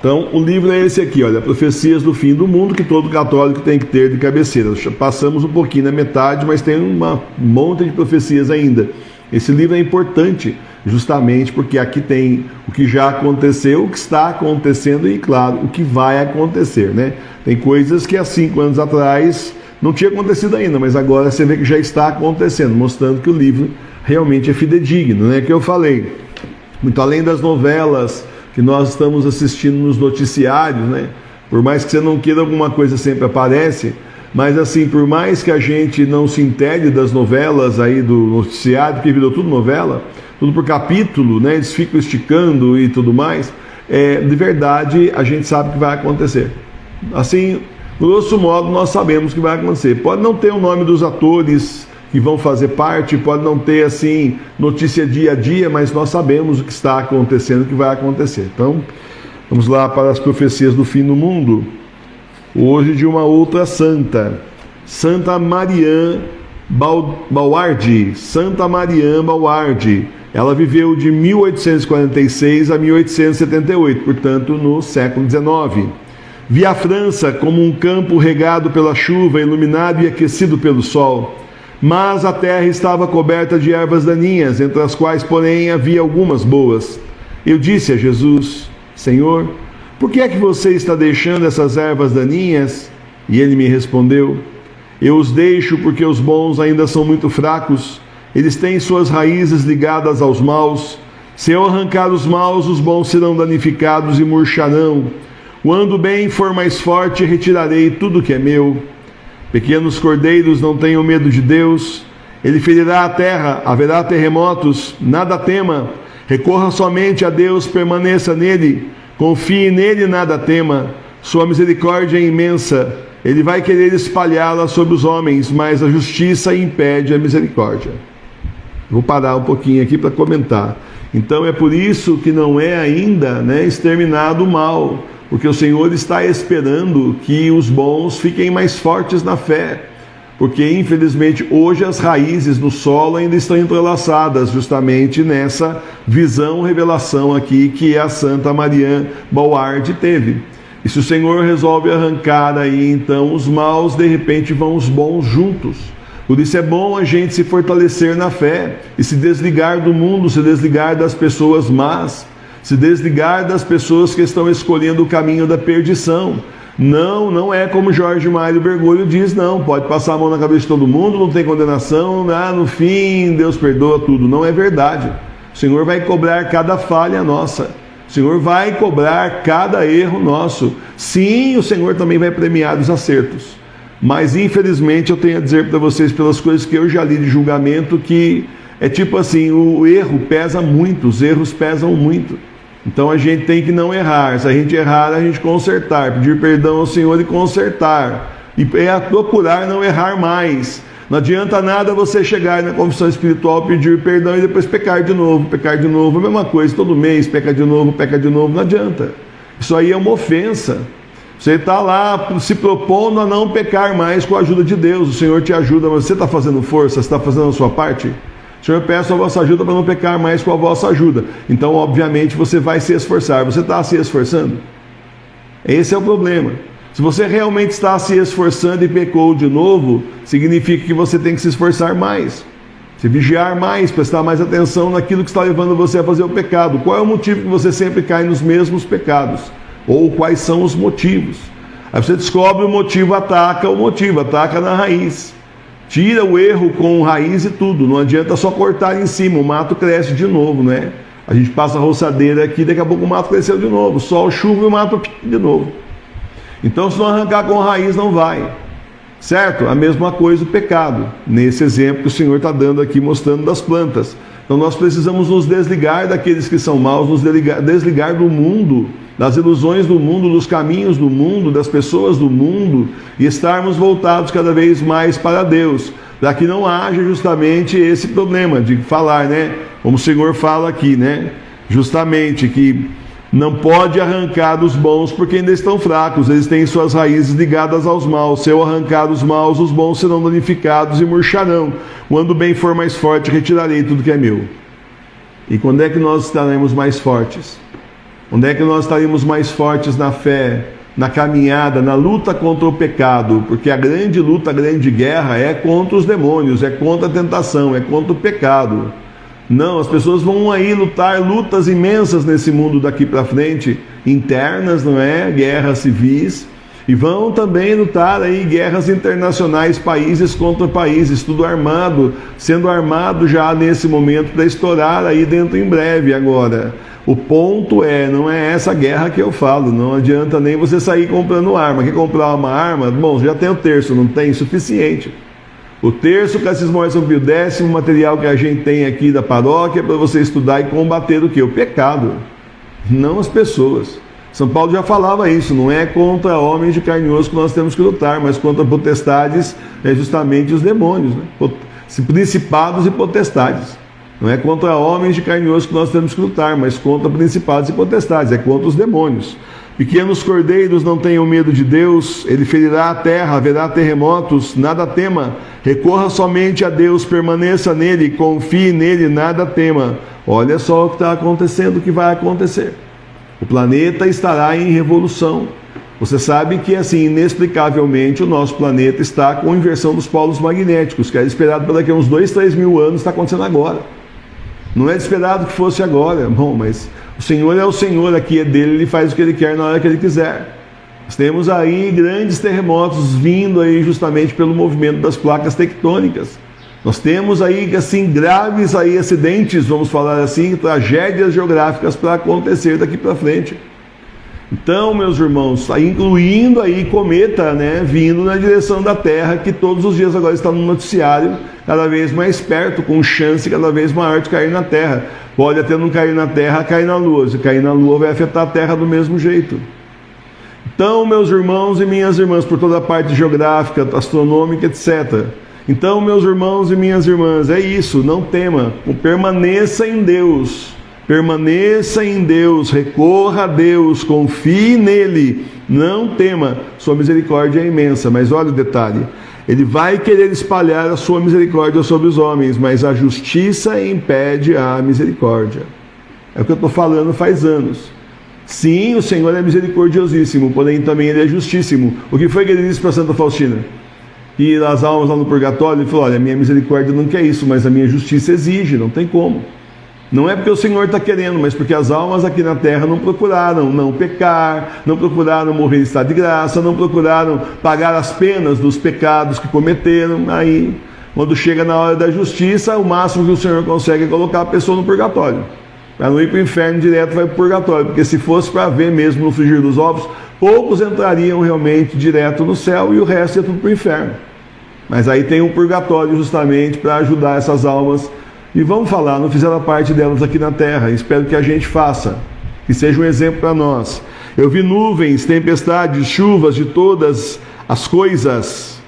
Então, o livro é esse aqui, olha, Profecias do Fim do Mundo, que todo católico tem que ter de cabeceira. Passamos um pouquinho na metade, mas tem um monte de profecias ainda. Esse livro é importante, justamente porque aqui tem o que já aconteceu, o que está acontecendo e, claro, o que vai acontecer, né? Tem coisas que há 5 anos atrás não tinha acontecido ainda, mas agora você vê que já está acontecendo, mostrando que o livro realmente é fidedigno, né? Que eu falei, muito além das novelas que nós estamos assistindo nos noticiários, né? Por mais que você não queira, alguma coisa sempre aparece, mas assim, por mais que a gente não se intere das novelas aí do noticiário, porque virou tudo novela, tudo por capítulo, né? Eles ficam esticando e tudo mais, de verdade a gente sabe que vai acontecer. Assim, grosso modo, nós sabemos que vai acontecer. Pode não ter o nome dos atores que vão fazer parte, pode não ter assim notícia dia a dia, mas nós sabemos o que está acontecendo, o que vai acontecer. Então, vamos lá para as profecias do fim do mundo. Hoje de uma outra santa, Santa Marianne Bauardi. Santa Marianne Bauardi. Ela viveu de 1846 a 1878, portanto, no século XIX. Via a França como um campo regado pela chuva, iluminado e aquecido pelo sol. Mas a terra estava coberta de ervas daninhas, entre as quais, porém, havia algumas boas. Eu disse a Jesus: Senhor, por que é que você está deixando essas ervas daninhas? E ele me respondeu: eu os deixo porque os bons ainda são muito fracos. Eles têm suas raízes ligadas aos maus. Se eu arrancar os maus, os bons serão danificados e murcharão. Quando o bem for mais forte, retirarei tudo que é meu. Pequenos cordeiros, não tenham medo de Deus. Ele ferirá a terra, haverá terremotos, nada tema. Recorra somente a Deus, permaneça nele. Confie nele, nada tema. Sua misericórdia é imensa. Ele vai querer espalhá-la sobre os homens, mas a justiça impede a misericórdia. Vou parar um pouquinho aqui para comentar. Então é por isso que não é ainda, exterminado o mal, porque o Senhor está esperando que os bons fiquem mais fortes na fé, porque infelizmente hoje as raízes no solo ainda estão entrelaçadas, justamente nessa visão, revelação aqui que a Santa Marianne Bauardi teve. E se o Senhor resolve arrancar aí então os maus, de repente vão os bons juntos. Por isso é bom a gente se fortalecer na fé e se desligar do mundo, se desligar das pessoas más, se desligar das pessoas que estão escolhendo o caminho da perdição. Não é como Jorge Mário Bergoglio diz, não, pode passar a mão na cabeça de todo mundo, não tem condenação, no fim Deus perdoa tudo. Não é verdade. O Senhor vai cobrar cada falha nossa. O Senhor vai cobrar cada erro nosso. Sim, o Senhor também vai premiar os acertos. Mas infelizmente eu tenho a dizer para vocês, pelas coisas que eu já li de julgamento, que é tipo assim, o erro pesa muito, os erros pesam muito. Então a gente tem que não errar. Se a gente errar, a gente consertar, pedir perdão ao Senhor e consertar. E procurar não errar mais. Não adianta nada você chegar na confissão espiritual, pedir perdão e depois pecar de novo. A mesma coisa, todo mês peca de novo, não adianta. Isso aí é uma ofensa. Você está lá se propondo a não pecar mais com a ajuda de Deus. O Senhor te ajuda, mas você está fazendo força, você está fazendo a sua parte? Senhor, eu peço a vossa ajuda para não pecar mais com a vossa ajuda. Então, obviamente, você vai se esforçar. Você está se esforçando? Esse é o problema. Se você realmente está se esforçando e pecou de novo, significa que você tem que se esforçar mais. Se vigiar mais, prestar mais atenção naquilo que está levando você a fazer o pecado. Qual é o motivo que você sempre cai nos mesmos pecados? Ou quais são os motivos? Aí você descobre o motivo, ataca na raiz. Tira o erro com raiz e tudo, não adianta só cortar em cima, o mato cresce de novo, né? A gente passa a roçadeira aqui, daqui a pouco o mato cresceu de novo, sol, chuva e o mato de novo. Então se não arrancar com raiz não vai, certo? A mesma coisa o pecado, nesse exemplo que o Senhor está dando aqui, mostrando das plantas. Então nós precisamos nos desligar daqueles que são maus, nos desligar do mundo, das ilusões do mundo, dos caminhos do mundo, das pessoas do mundo, e estarmos voltados cada vez mais para Deus, para que não haja justamente esse problema de falar, como o Senhor fala aqui, justamente que não pode arrancar os bons porque ainda estão fracos, eles têm suas raízes ligadas aos maus. Se eu arrancar os maus, os bons serão danificados e murcharão. Quando o bem for mais forte, retirarei tudo que é meu. E quando é que nós estaremos mais fortes? Onde é que nós estaríamos mais fortes na fé, na caminhada, na luta contra o pecado? Porque a grande luta, a grande guerra é contra os demônios, é contra a tentação, é contra o pecado. Não, as pessoas vão aí lutar lutas imensas nesse mundo daqui para frente, internas, não é? Guerras civis, e vão também lutar aí guerras internacionais, países contra países, tudo armado, sendo armado já nesse momento para estourar aí dentro em breve agora. O ponto não é essa guerra que eu falo, não adianta nem você sair comprando arma. Quer comprar uma arma? Bom, já tem o terço, não tem? Suficiente. O terço, Catecismo de São Pio X, material que a gente tem aqui da paróquia para você estudar e combater o quê? O pecado, não as pessoas. São Paulo já falava isso, não é contra homens de carne e osso que nós temos que lutar, mas contra potestades, justamente os demônios, né? Principados e potestades. Não é contra homens de carne e osso que nós temos que lutar, mas contra principados e potestades, é contra os demônios. Pequenos cordeiros, não tenham medo de Deus, Ele ferirá a terra, haverá terremotos, nada tema, recorra somente a Deus, permaneça nele, confie nele, nada tema. Olha só o que está acontecendo, o que vai acontecer. O planeta estará em revolução. Você sabe que, assim, inexplicavelmente, o nosso planeta está com inversão dos polos magnéticos, que era esperado para daqui a uns 2, 3 mil anos, está acontecendo agora. Não é esperado que fosse agora. Bom, mas o Senhor é o Senhor, aqui é dele, Ele faz o que Ele quer na hora que Ele quiser. Nós temos aí grandes terremotos vindo aí justamente pelo movimento das placas tectônicas. Nós temos aí, assim, graves aí acidentes, vamos falar assim, tragédias geográficas para acontecer daqui para frente. Então, meus irmãos, incluindo aí cometa, né, vindo na direção da Terra, que todos os dias agora está no noticiário, cada vez mais perto, com chance cada vez maior de cair na Terra. Pode até não cair na Terra, cair na Lua. Se cair na Lua, vai afetar a Terra do mesmo jeito. Então, meus irmãos e minhas irmãs, por toda a parte geográfica, astronômica, etc. Então, meus irmãos e minhas irmãs, é isso, não tema, permaneça em Deus. Permaneça em Deus, recorra a Deus, confie nele, não tema, sua misericórdia é imensa. Mas olha o detalhe, Ele vai querer espalhar a sua misericórdia sobre os homens, mas a justiça impede a misericórdia. É o que eu estou falando faz anos. Sim, o Senhor é misericordiosíssimo, porém também Ele é justíssimo. O que foi que Ele disse para Santa Faustina? E as almas lá no purgatório, Ele falou, olha, a minha misericórdia não quer isso, mas a minha justiça exige, não tem como. Não é porque o Senhor está querendo, mas porque as almas aqui na terra não procuraram não pecar, não procuraram morrer em estado de graça, não procuraram pagar as penas dos pecados que cometeram. Aí, quando chega na hora da justiça, o máximo que o Senhor consegue é colocar a pessoa no purgatório. Para não ir para o inferno direto, vai para o purgatório. Porque se fosse para ver mesmo no frigir dos ovos, poucos entrariam realmente direto no céu e o resto ia tudo para o inferno. Mas aí tem um purgatório justamente para ajudar essas almas. E vamos falar, não fizeram a parte delas aqui na terra, espero que a gente faça, que seja um exemplo para nós. Eu vi nuvens, tempestades, chuvas de todas as coisas.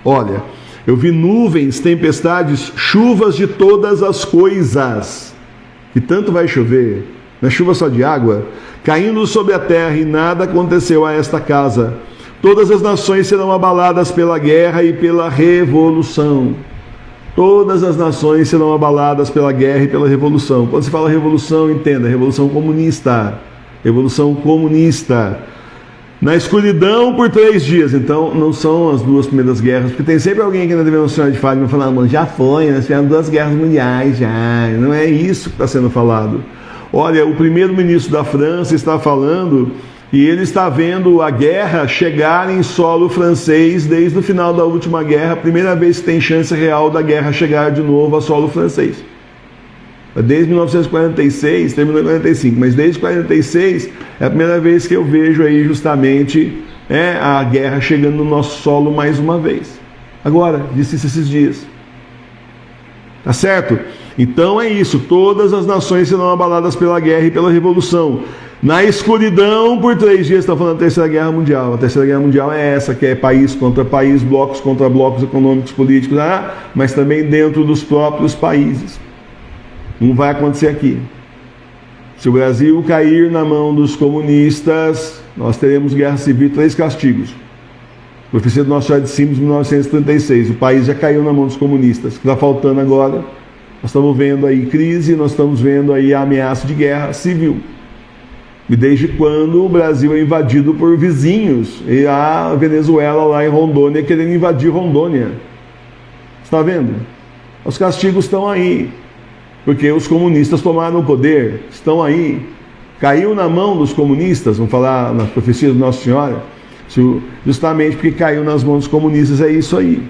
Olha, eu vi nuvens, tempestades, chuvas de todas as coisas. E tanto vai chover, não é chuva só de água, caindo sobre a terra, e nada aconteceu a esta casa. Todas as nações serão abaladas pela guerra e pela revolução. Todas as nações serão abaladas pela guerra e pela revolução. Quando se fala revolução, entenda, revolução comunista. Revolução comunista. Na escuridão por 3 dias. Então, não são as 2 primeiras guerras, porque tem sempre alguém aqui na TV Nacional de Fátima falando, já foi, nós tivemos 2 guerras mundiais, já. Não é isso que está sendo falado. Olha, o primeiro-ministro da França está falando, e ele está vendo a guerra chegar em solo francês desde o final da última guerra, a primeira vez que tem chance real da guerra chegar de novo a solo francês. Desde 1946, terminou em 45, mas desde 46 é a primeira vez que eu vejo aí justamente a guerra chegando no nosso solo mais uma vez. Agora, disse isso esses dias. Tá certo? Então é isso, todas as nações serão abaladas pela guerra e pela revolução. Na escuridão por 3 dias, está falando da Terceira Guerra Mundial. A Terceira Guerra Mundial é essa, que é país contra país, blocos contra blocos econômicos, políticos, mas também dentro dos próprios países. Não vai acontecer aqui. Se o Brasil cair na mão dos comunistas, nós teremos guerra civil e 3 castigos. Profecia do Nosso Senhor de Simbos, 1936. O país já caiu na mão dos comunistas. O que está faltando agora? Nós estamos vendo aí crise, nós estamos vendo aí a ameaça de guerra civil. E desde quando o Brasil é invadido por vizinhos e a Venezuela lá em Rondônia querendo invadir Rondônia? Está vendo? Os castigos estão aí, porque os comunistas tomaram o poder, estão aí. Caiu na mão dos comunistas, vamos falar nas profecias de Nossa Senhora, justamente porque caiu nas mãos dos comunistas, é isso aí.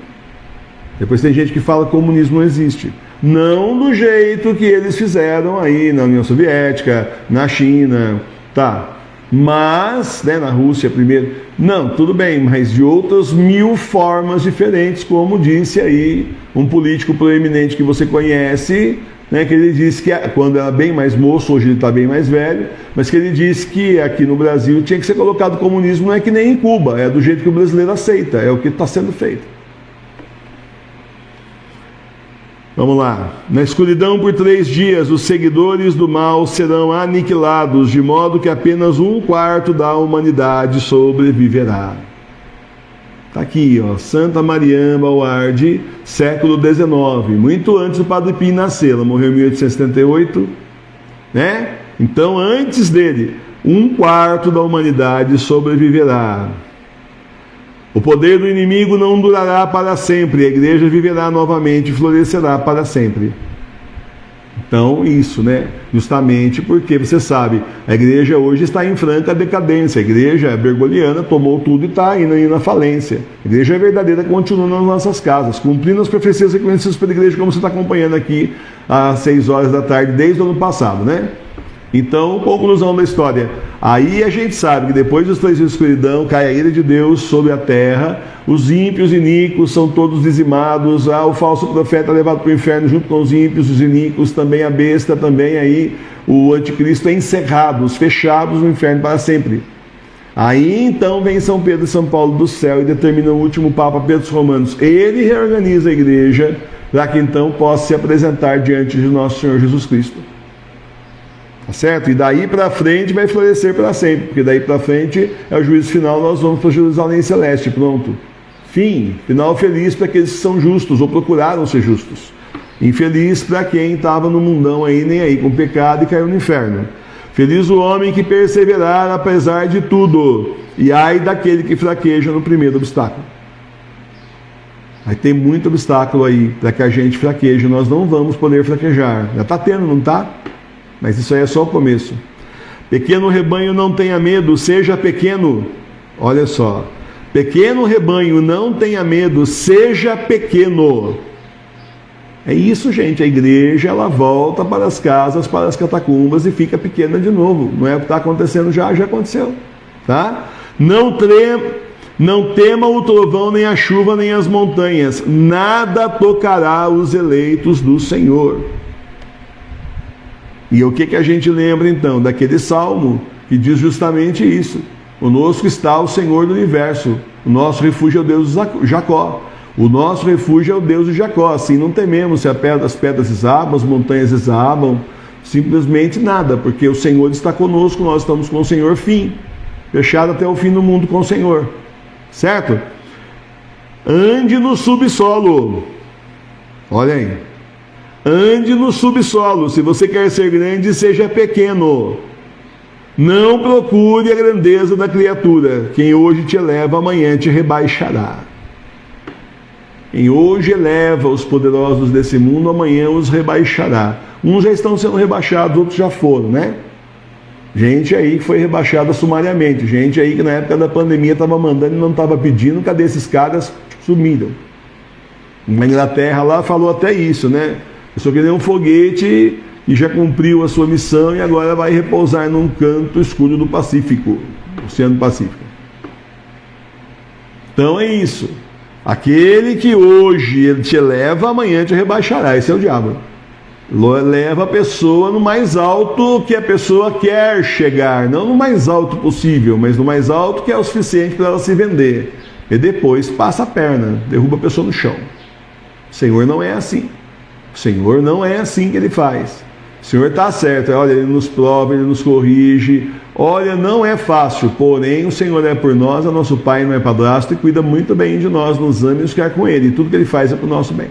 Depois tem gente que fala que o comunismo não existe. Não do jeito que eles fizeram aí na União Soviética, na China, tá. Mas, né, na Rússia primeiro, não, tudo bem, mas de outras 1000 formas diferentes, como disse aí um político proeminente que você conhece, né, que ele disse que quando era bem mais moço, hoje ele está bem mais velho, mas que ele disse que aqui no Brasil tinha que ser colocado o comunismo, não é que nem em Cuba, é do jeito que o brasileiro aceita, é o que está sendo feito. Vamos lá. Na escuridão por 3 dias, os seguidores do mal serão aniquilados, de modo que apenas 1/4 da humanidade sobreviverá. Está aqui, ó, Santa Mariana Bauardi, século XIX, muito antes do Padre Pio nascer. Ela morreu em 1878, né? Então, antes dele, 1/4 da humanidade sobreviverá. O poder do inimigo não durará para sempre, a igreja viverá novamente e florescerá para sempre. Então, isso, né? Justamente porque, você sabe, a igreja hoje está em franca decadência. A igreja bergoliana tomou tudo e está indo na falência. A igreja verdadeira continua nas nossas casas, cumprindo as profecias reconhecidas pela igreja, como você está acompanhando aqui às 6 horas da tarde, desde o ano passado, né? Então, conclusão da história. Aí a gente sabe que depois dos 3 dias de escuridão, cai a ira de Deus sobre a terra, os ímpios e iníquos são todos dizimados, o falso profeta é levado para o inferno junto com os ímpios, os iníquos, também a besta, também aí o anticristo é encerrados, fechados no inferno para sempre. Aí então vem São Pedro e São Paulo do céu e determina o último Papa Pedro dos Romanos. Ele reorganiza a igreja para que então possa se apresentar diante de nosso Senhor Jesus Cristo. Tá certo? E daí para frente vai florescer para sempre, porque daí para frente é o juízo final, nós vamos para Jerusalém Celeste, pronto. Fim, final feliz para aqueles que são justos, ou procuraram ser justos. Infeliz para quem estava no mundão aí, nem aí, com pecado e caiu no inferno. Feliz o homem que perseverar apesar de tudo, e ai daquele que fraqueja no primeiro obstáculo. Aí tem muito obstáculo aí para que a gente fraqueje, nós não vamos poder fraquejar. Já está tendo, não está? Mas isso aí é só o começo. Pequeno rebanho, não tenha medo, seja pequeno. Olha só. Pequeno rebanho, não tenha medo, seja pequeno. É isso, gente. A igreja, ela volta para as casas, para as catacumbas e fica pequena de novo. Não é o que está acontecendo já aconteceu. Tá? Não tema o trovão, nem a chuva, nem as montanhas. Nada tocará os eleitos do Senhor. E o que a gente lembra então? Daquele salmo que diz justamente isso. Conosco está o Senhor do universo. O nosso refúgio é o Deus de Jacó. O nosso refúgio é o Deus de Jacó. Assim não tememos se as pedras desabam, as montanhas desabam. Simplesmente nada, porque o Senhor está conosco, nós estamos com o Senhor, fim. Fechado até o fim do mundo com o Senhor. Certo? Ande no subsolo. Olha aí. Ande no subsolo. Se você quer ser grande, seja pequeno. Não procure a grandeza da criatura. Quem hoje te eleva, amanhã te rebaixará. Quem hoje eleva os poderosos desse mundo, amanhã os rebaixará. Uns já estão sendo rebaixados, outros já foram, né? Gente aí que foi rebaixada sumariamente. Gente aí que na época da pandemia estava mandando e não estava pedindo. Cadê esses caras? Sumiram. Na Inglaterra lá falou até isso, né? Eu só queria um foguete e já cumpriu a sua missão e agora vai repousar num canto escuro do Pacífico, Oceano Pacífico. Então é isso. Aquele que hoje ele te eleva, amanhã te rebaixará. Esse é o diabo. Leva a pessoa no mais alto que a pessoa quer chegar. Não no mais alto possível, mas no mais alto que é o suficiente para ela se vender. E depois passa a perna, derruba a pessoa no chão. O Senhor não é assim. O Senhor não é assim que Ele faz. O Senhor está certo, olha, Ele nos prova, Ele nos corrige. Olha, não é fácil, porém o Senhor é por nós, é nosso Pai, não é padrasto, e cuida muito bem de nós, nos ama e nos quer com Ele. E tudo que Ele faz é para o nosso bem.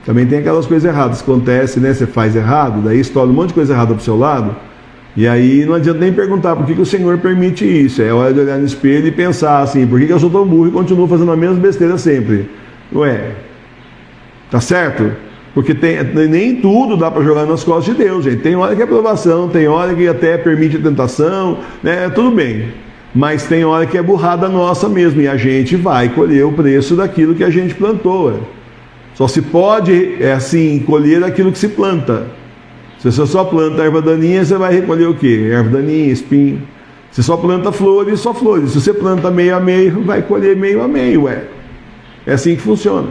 Também tem aquelas coisas erradas que acontecem, né? Você faz errado, daí estoura um monte de coisa errada para o seu lado. E aí não adianta nem perguntar por que o Senhor permite isso. É hora de olhar no espelho e pensar assim, por que eu sou tão burro e continuo fazendo a mesma besteira sempre? Ué, tá certo? Porque nem tudo dá para jogar nas costas de Deus, gente. Tem hora que é aprovação, tem hora que até permite a tentação, né? Tudo bem. Mas tem hora que é burrada nossa mesmo, e a gente vai colher o preço daquilo que a gente plantou. Ué. Só se pode, colher aquilo que se planta. Se você só planta erva daninha, você vai recolher o quê? Erva daninha, espinho. Se só planta flores, só flores. Se você planta meio a meio, vai colher meio a meio, ué. É assim que funciona.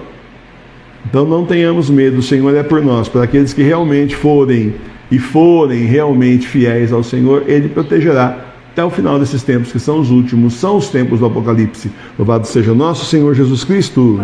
Então não tenhamos medo, o Senhor é por nós. Para aqueles que realmente forem realmente fiéis ao Senhor, Ele protegerá até o final desses tempos, que são os últimos, são os tempos do Apocalipse. Louvado seja nosso Senhor Jesus Cristo.